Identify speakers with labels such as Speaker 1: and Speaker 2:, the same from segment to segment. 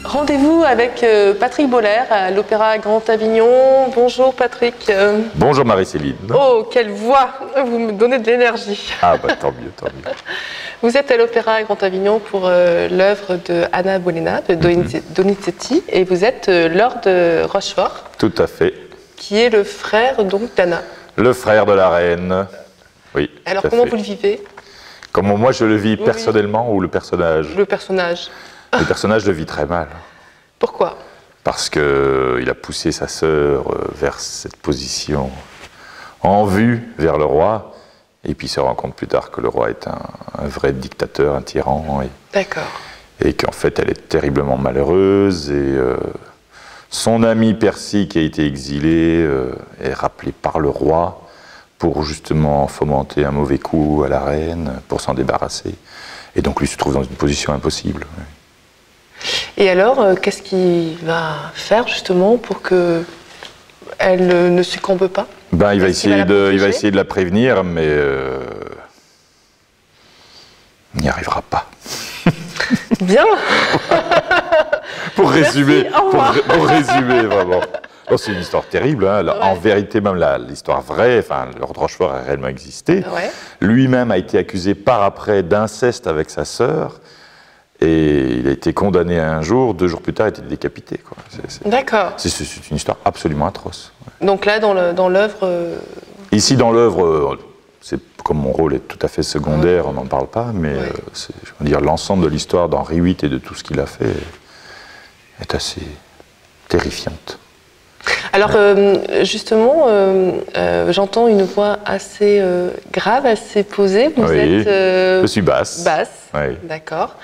Speaker 1: Rendez-vous avec Patrick Boller à l'Opéra Grand Avignon. Bonjour Patrick.
Speaker 2: Bonjour Marie-Céline.
Speaker 1: Oh, quelle voix! Vous me donnez de l'énergie.
Speaker 2: Ah bah tant mieux, tant mieux.
Speaker 1: Vous êtes à l'Opéra Grand Avignon pour l'œuvre de Anna Bolena, de Donizetti, et vous êtes Lord Rochefort.
Speaker 2: Tout à fait.
Speaker 1: Qui est le frère donc d'Anna.
Speaker 2: Le frère de la reine, oui.
Speaker 1: Alors comment vous le vivez?
Speaker 2: Comment moi je le vis personnellement ou le personnage?
Speaker 1: Le personnage.
Speaker 2: Le personnage le vit très mal.
Speaker 1: Pourquoi? Parce
Speaker 2: qu'il a poussé sa sœur vers cette position en vue vers le roi, et puis il se rend compte plus tard que le roi est un vrai dictateur, un tyran.
Speaker 1: D'accord.
Speaker 2: Et qu'en fait elle est terriblement malheureuse, et son ami Percy qui a été exilé est rappelé par le roi pour justement fomenter un mauvais coup à la reine, pour s'en débarrasser. Et donc lui se trouve dans une position impossible.
Speaker 1: Et alors, qu'est-ce qu'il va faire justement pour qu'elle ne succombe pas?
Speaker 2: Il va essayer de la prévenir, mais il n'y arrivera pas.
Speaker 1: Bien.
Speaker 2: Pour résumer vraiment. Oh, c'est une histoire terrible, hein. Ouais. En vérité, même l'histoire vraie, enfin, Lord Rochefort a réellement existé. Ouais. Lui-même a été accusé par après d'inceste avec sa sœur. Et il a été condamné un jour, 2 jours plus tard, il a été décapité.
Speaker 1: D'accord.
Speaker 2: C'est une histoire absolument atroce. Ouais.
Speaker 1: Donc là, dans l'œuvre...
Speaker 2: Ici, dans l'œuvre, comme mon rôle est tout à fait secondaire, on n'en parle pas, mais je veux dire, l'ensemble de l'histoire d'Henri VIII et de tout ce qu'il a fait est assez terrifiante.
Speaker 1: Alors, justement, j'entends une voix assez grave, assez posée. Vous êtes...
Speaker 2: Je suis basse.
Speaker 1: Basse, oui. D'accord.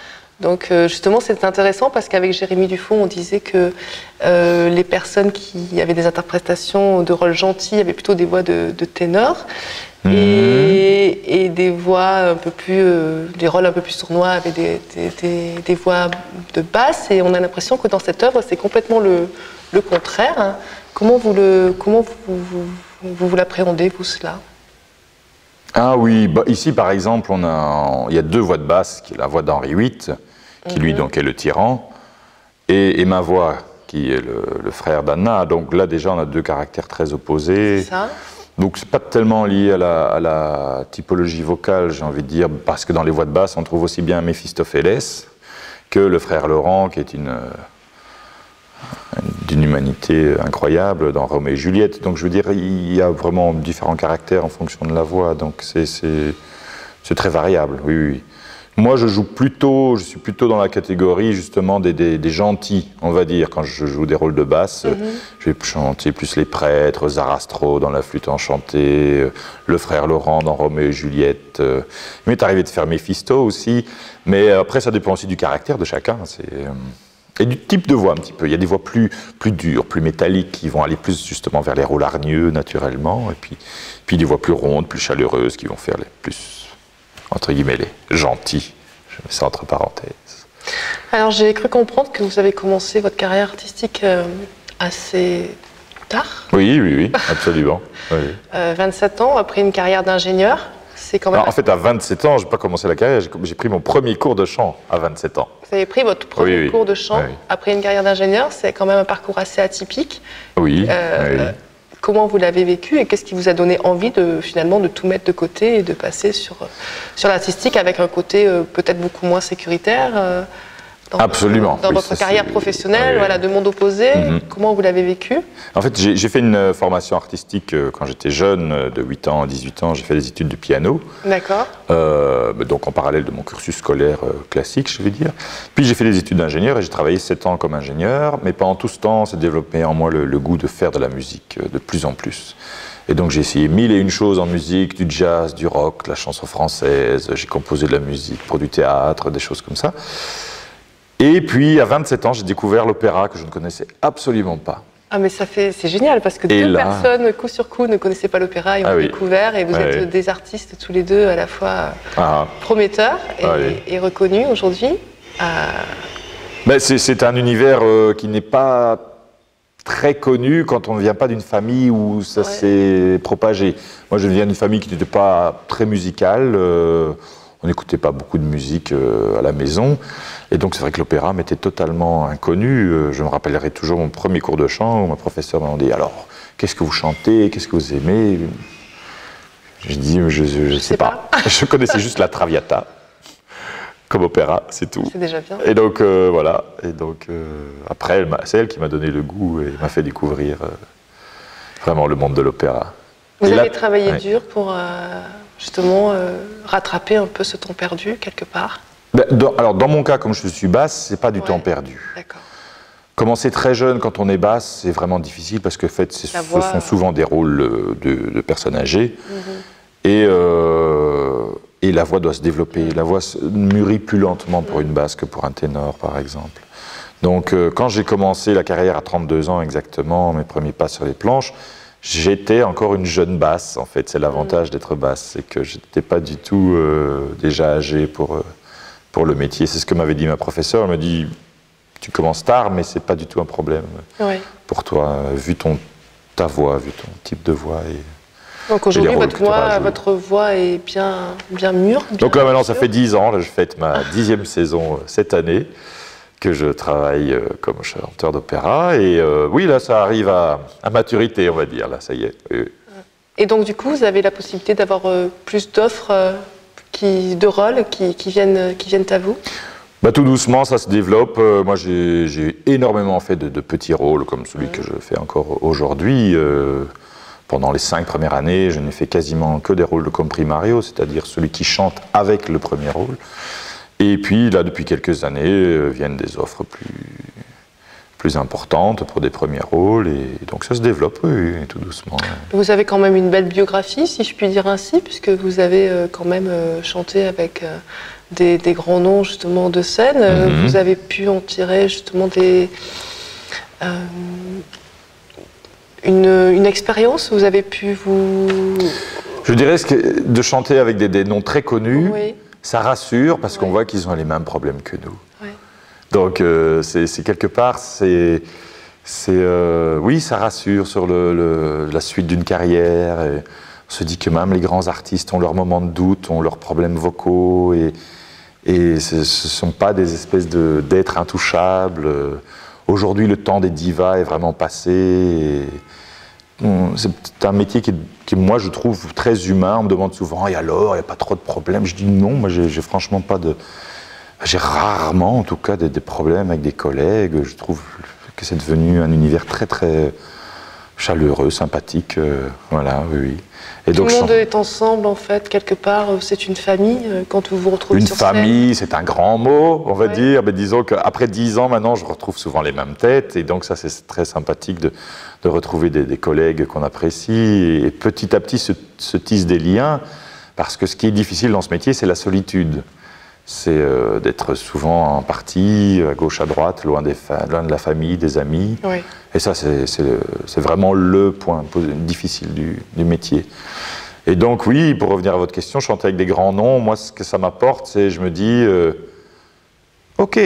Speaker 1: Donc justement, c'est intéressant parce qu'avec Jérémy Dufont, on disait que les personnes qui avaient des interprétations de rôles gentils avaient plutôt des voix de ténor et des voix un peu plus, des rôles un peu plus sournois avec des voix de basse. Et on a l'impression que dans cette œuvre, c'est complètement le contraire. Hein. Comment vous l'appréhendez, vous, cela?
Speaker 2: Ah oui, ici par exemple, il y a 2 voix de basse, qui est la voix d'Henri VIII, qui lui donc est le tyran, et ma voix, qui est le frère d'Anna. Donc là déjà on a 2 caractères très opposés.
Speaker 1: C'est ça.
Speaker 2: Donc c'est pas tellement lié à la typologie vocale, j'ai envie de dire, parce que dans les voix de basse on trouve aussi bien Méphistophélès que le frère Laurent, qui est d'une humanité incroyable dans Roméo et Juliette. Donc je veux dire, il y a vraiment différents caractères en fonction de la voix, donc c'est très variable, oui. Moi je suis plutôt dans la catégorie justement des gentils, on va dire, quand je joue des rôles de basse. Je vais chanter plus les prêtres, Zarastro dans La Flûte enchantée, le frère Laurent dans Roméo et Juliette. Il m'est arrivé de faire Méphisto aussi, mais après ça dépend aussi du caractère de chacun. Et du type de voix un petit peu. Il y a des voix plus dures, plus métalliques, qui vont aller plus justement vers les rôles hargneux naturellement, et puis des voix plus rondes, plus chaleureuses, qui vont faire les plus, entre guillemets, les gentils. Je mets ça entre parenthèses.
Speaker 1: Alors j'ai cru comprendre que vous avez commencé votre carrière artistique assez tard.
Speaker 2: Oui, absolument. Oui.
Speaker 1: 27 ans, après une carrière d'ingénieur. Quand même...
Speaker 2: En fait, à 27 ans, je n'ai pas commencé la carrière, j'ai pris mon premier cours de chant à 27 ans.
Speaker 1: Vous avez pris votre premier cours de chant après une carrière d'ingénieur, c'est quand même un parcours assez atypique.
Speaker 2: Oui.
Speaker 1: Comment vous l'avez vécu et qu'est-ce qui vous a donné envie finalement de tout mettre de côté et de passer sur l'artistique avec un côté peut-être beaucoup moins sécuritaire
Speaker 2: Absolument.
Speaker 1: Dans votre carrière professionnelle, voilà, de monde opposé, comment vous l'avez vécu?
Speaker 2: En fait, j'ai fait une formation artistique quand j'étais jeune, de 8 ans à 18 ans, j'ai fait des études de piano.
Speaker 1: D'accord.
Speaker 2: Donc en parallèle de mon cursus scolaire classique, je veux dire. Puis j'ai fait des études d'ingénieur et j'ai travaillé 7 ans comme ingénieur, mais pendant tout ce temps, s'est développé en moi le goût de faire de la musique de plus en plus. Et donc j'ai essayé 1001 choses en musique, du jazz, du rock, de la chanson française, j'ai composé de la musique pour du théâtre, des choses comme ça. Et puis, à 27 ans, j'ai découvert l'opéra que je ne connaissais absolument pas.
Speaker 1: Ah, mais c'est génial, parce que deux personnes, coup sur coup, ne connaissaient pas l'opéra et ont découvert, et vous êtes des artistes tous les deux à la fois prometteurs et reconnus aujourd'hui.
Speaker 2: C'est un univers qui n'est pas très connu quand on ne vient pas d'une famille où ça s'est propagé. Moi, je viens d'une famille qui n'était pas très musicale. On n'écoutait pas beaucoup de musique à la maison. Et donc, c'est vrai que l'opéra m'était totalement inconnu. Je me rappellerai toujours mon premier cours de chant où ma professeure m'a dit « Alors, qu'est-ce que vous chantez? Qu'est-ce que vous aimez ?» J'ai dit « Je sais pas. » Je connaissais juste la Traviata comme opéra, c'est tout.
Speaker 1: C'est déjà bien.
Speaker 2: Et donc, voilà. Et donc, après, c'est elle qui m'a donné le goût et m'a fait découvrir vraiment le monde de l'opéra.
Speaker 1: Vous avez travaillé dur pour justement rattraper un peu ce temps perdu quelque part?
Speaker 2: Alors dans mon cas, comme je suis basse, c'est pas du temps perdu.
Speaker 1: D'accord.
Speaker 2: Commencer très jeune quand on est basse, c'est vraiment difficile parce que en fait, ce sont souvent des rôles de personnes âgées et la voix doit se développer. La voix mûrit plus lentement pour une basse que pour un ténor, par exemple. Donc quand j'ai commencé la carrière à 32 ans exactement, mes premiers pas sur les planches, j'étais encore une jeune basse, en fait. C'est l'avantage d'être basse, c'est que je n'étais pas du tout déjà âgé pour le métier. C'est ce que m'avait dit ma professeure. Elle m'a dit, tu commences tard, mais c'est pas du tout un problème pour toi, vu ta voix, vu ton type de voix.
Speaker 1: Donc aujourd'hui, votre voix est bien mûre.
Speaker 2: Donc là, maintenant, ça fait 10 ans. Là, je fête ma 10e saison cette année que je travaille comme chanteur d'opéra. Et oui, là, ça arrive à maturité, on va dire. Là, ça y est.
Speaker 1: Et donc, du coup, vous avez la possibilité d'avoir plus d'offres de rôles qui viennent à vous?
Speaker 2: Tout doucement, ça se développe. Moi, j'ai énormément fait de petits rôles, comme celui que je fais encore aujourd'hui. Pendant les 5 premières années, je n'ai fait quasiment que des rôles de comprimario, c'est-à-dire celui qui chante avec le premier rôle. Et puis, là, depuis quelques années, viennent des offres plus importantes pour des premiers rôles. Et donc, ça se développe, oui, tout doucement.
Speaker 1: Vous avez quand même une belle biographie, si je puis dire ainsi, puisque vous avez quand même chanté avec des grands noms, justement, de scène. Vous avez pu en tirer, justement, une expérience. Vous avez pu vous...
Speaker 2: Je dirais que de chanter avec des noms très connus, ça rassure parce qu'on voit qu'ils ont les mêmes problèmes que nous. Donc, c'est quelque part, oui, ça rassure sur la suite d'une carrière. Et on se dit que même les grands artistes ont leurs moments de doute, ont leurs problèmes vocaux, et ce ne sont pas des espèces d'êtres intouchables. Aujourd'hui, le temps des divas est vraiment passé. C'est un métier qui, moi, je trouve très humain. On me demande souvent, et alors, il n'y a pas trop de problèmes? Je dis non, moi, j'ai franchement pas de... J'ai rarement, en tout cas, des problèmes avec des collègues. Je trouve que c'est devenu un univers très, très chaleureux, sympathique. Voilà, oui. Et
Speaker 1: tout le monde est ensemble, en fait, quelque part. C'est une famille, quand vous vous retrouvez sur scène.
Speaker 2: Une famille, c'est un grand mot, on va dire. Mais disons qu'après 10 ans, maintenant, je retrouve souvent les mêmes têtes. Et donc, ça, c'est très sympathique de retrouver des collègues qu'on apprécie. Et petit à petit, se tissent des liens. Parce que ce qui est difficile dans ce métier, c'est la solitude. C'est d'être souvent en partie, à gauche, à droite, loin de la famille, des amis. Et ça, c'est vraiment le point difficile du métier. Et donc, oui, pour revenir à votre question, chanter avec des grands noms, moi, ce que ça m'apporte, c'est, je me dis, ok,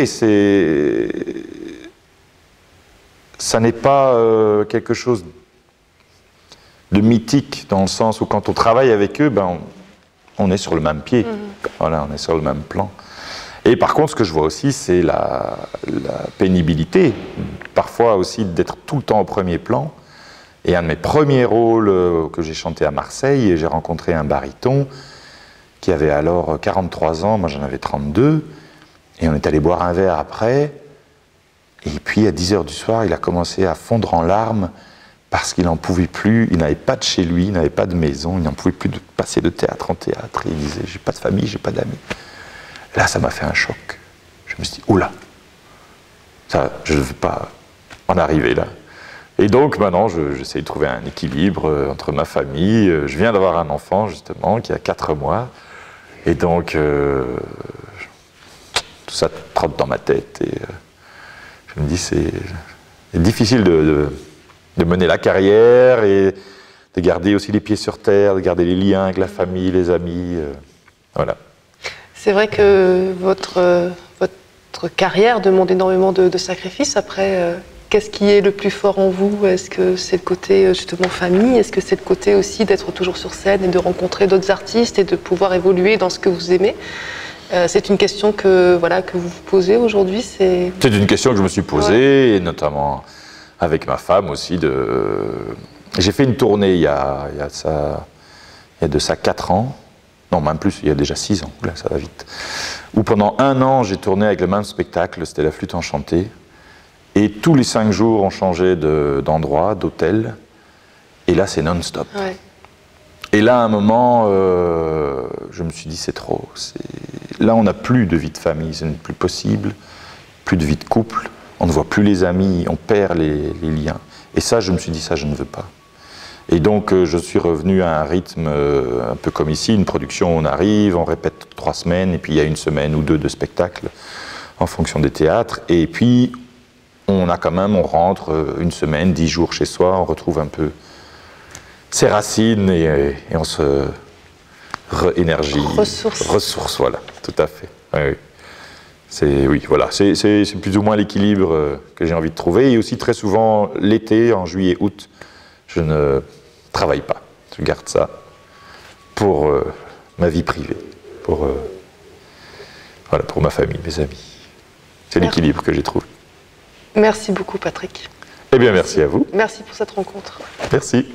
Speaker 2: ça n'est pas quelque chose de mythique, dans le sens où quand on travaille avec eux, on est sur le même pied. Voilà, on est sur le même plan. Et par contre, ce que je vois aussi, c'est la pénibilité. Parfois aussi d'être tout le temps au premier plan. Et un de mes premiers rôles que j'ai chanté à Marseille, j'ai rencontré un baryton qui avait alors 43 ans, moi j'en avais 32. Et on est allé boire un verre après. Et puis à 10h du soir, il a commencé à fondre en larmes parce qu'il n'en pouvait plus, il n'avait pas de chez lui, il n'avait pas de maison, il n'en pouvait plus de passer de théâtre en théâtre. Et il disait, j'ai pas de famille, j'ai pas d'amis. Là, ça m'a fait un choc. Je me suis dit, oula, ça, je ne veux pas en arriver là. Et donc maintenant, j'essaie de trouver un équilibre entre ma famille. Je viens d'avoir un enfant, justement, qui a 4 mois. Et donc, tout ça trotte dans ma tête. Et je me dis, c'est difficile de mener la carrière et de garder aussi les pieds sur terre, de garder les liens avec la famille, les amis, voilà.
Speaker 1: C'est vrai que votre carrière demande énormément de sacrifices après qu'est-ce qui est le plus fort en vous? Est-ce que c'est le côté justement famille? Est-ce que c'est le côté aussi d'être toujours sur scène et de rencontrer d'autres artistes et de pouvoir évoluer dans ce que vous aimez? C'est une question que, voilà, que vous vous posez aujourd'hui? C'est
Speaker 2: une question que je me suis posée, et notamment avec ma femme aussi. J'ai fait une tournée il y a de ça 4 ans. Non, même plus, il y a déjà 6 ans, là ça va vite. Où pendant 1 an, j'ai tourné avec le même spectacle, c'était La Flûte Enchantée. Et tous les 5 jours, on changeait d'endroit, d'hôtel. Et là, c'est non-stop.
Speaker 1: Ouais.
Speaker 2: Et là, à un moment, je me suis dit, c'est trop. Là, on n'a plus de vie de famille, ce n'est plus possible. Plus de vie de couple. On ne voit plus les amis, on perd les liens. Et ça, je me suis dit, ça, je ne veux pas. Et donc, je suis revenu à un rythme un peu comme ici, une production, on arrive, on répète 3 semaines, et puis il y a 1 semaine ou 2 de spectacle, en fonction des théâtres. Et puis, on rentre 1 semaine, 10 jours chez soi, on retrouve un peu ses racines, et on se ressource, voilà, tout à fait. Oui. C'est plus ou moins l'équilibre que j'ai envie de trouver. Et aussi, très souvent, l'été, en juillet, août, je ne travaille pas. Je garde ça pour ma vie privée, pour ma famille, mes amis. C'est l'équilibre que j'ai trouvé.
Speaker 1: Merci beaucoup, Patrick.
Speaker 2: Eh bien, merci à vous.
Speaker 1: Merci pour cette rencontre.
Speaker 2: Merci.